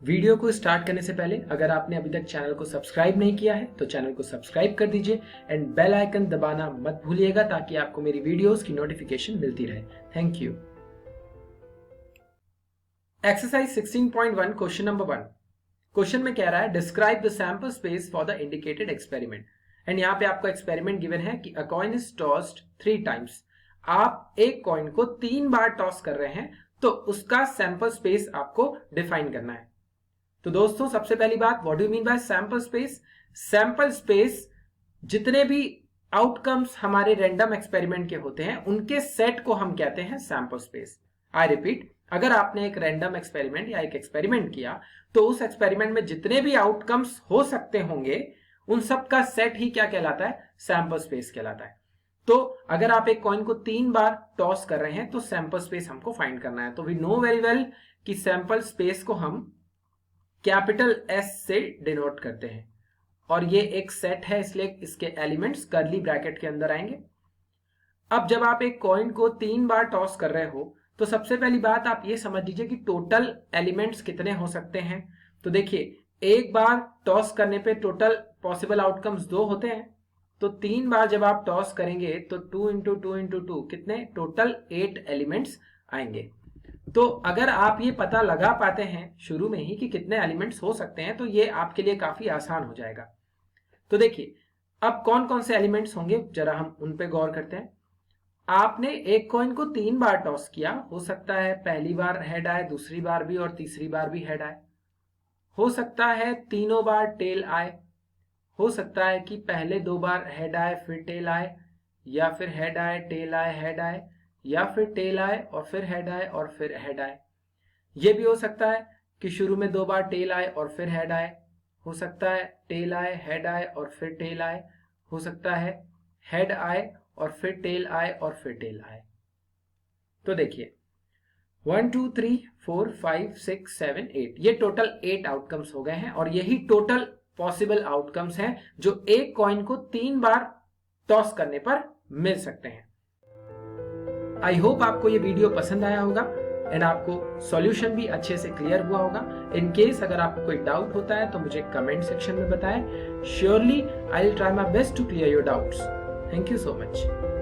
Video को start करने से पहले अगर आपने अभी तक चैनल को सब्सक्राइब नहीं किया है तो चैनल को सब्सक्राइब कर दीजिए एंड बेल आइकन दबाना मत भूलिएगा ताकि आपको मेरी वीडियोस की नोटिफिकेशन मिलती रहे। Thank you. Exercise 16.1 question number 1। Question में कह रहा है describe the sample space for the indicated experiment and यहाँ पे आपको एक्सपेरिमेंट गिवन है कि अ कॉइन इज टॉस्ड 3 टाइम्स। आप एक कॉइन को 3 बार टॉस कर रहे हैं तो उसका सैंपल स्पेस आपको डिफाइन करना है। तो दोस्तों सबसे पहली बात, what do you mean by sample space? Sample space जितने भी आउटकम्स हमारे रैंडम एक्सपेरिमेंट के होते हैं उनके सेट को हम कहते हैं सैंपल स्पेस। आई रिपीट, अगर आपने एक रैंडम एक्सपेरिमेंट या एक एक्सपेरिमेंट किया तो उस एक्सपेरिमेंट में जितने भी आउटकम्स हो सकते होंगे उन सब का सेट ही क्या कहलाता है? सैंपल स्पेस कहलाता है। तो अगर आप एक कॉइन को 3 बार टॉस कर रहे हैं तो सैंपल स्पेस हमको फाइंड करना है। तो वी नो वेरी वेल कि सैंपल स्पेस को हम कैपिटल एस से डिनोट करते हैं और ये एक सेट है इसलिए इसके एलिमेंट्स कर्ली ब्रैकेट के अंदर आएंगे। अब जब आप एक कॉइन को 3 बार टॉस कर रहे हो तो सबसे पहली बात आप ये समझ लीजिए कि टोटल एलिमेंट्स कितने हो सकते हैं। तो देखिए, एक बार टॉस करने पे टोटल पॉसिबल आउटकम्स 2 होते हैं, तो 3 बार जब आप टॉस करेंगे तो 2 इंटू 2 इंटू 2 कितने? टोटल 8 एलिमेंट्स आएंगे। तो अगर आप ये पता लगा पाते हैं शुरू में ही कि कितने एलिमेंट्स हो सकते हैं तो ये आपके लिए काफी आसान हो जाएगा। तो देखिए, अब कौन कौन से एलिमेंट्स होंगे जरा हम उन पे गौर करते हैं। आपने एक कॉइन को 3 बार टॉस किया, हो सकता है पहली बार हेड आए, दूसरी बार भी और तीसरी बार भी हेड आए, हो सकता है तीनों बार टेल आए, हो सकता है कि पहले 2 बार हेड आए फिर टेल आए, या फिर हेड आए टेल आए हेड आए, या फिर टेल आए और फिर हेड आए और फिर हेड आए। ये भी हो सकता है कि शुरू में 2 बार टेल आए और फिर हेड आए, हो सकता है टेल आए हेड आए और फिर टेल आए, हो सकता है हेड आए और फिर टेल आए और फिर टेल आए। तो देखिए 1 2 3 4 5 6 7 8 ये टोटल 8 आउटकम्स हो गए हैं और यही टोटल पॉसिबल आउटकम्स हैं जो एक कॉइन को 3 बार टॉस करने पर मिल सकते हैं। आई होप आपको ये वीडियो पसंद आया होगा एंड आपको सॉल्यूशन भी अच्छे से क्लियर हुआ होगा। इन केस अगर आपको कोई डाउट होता है तो मुझे कमेंट सेक्शन में बताएं। Surely I will try my best to clear your doubts. Thank you so much.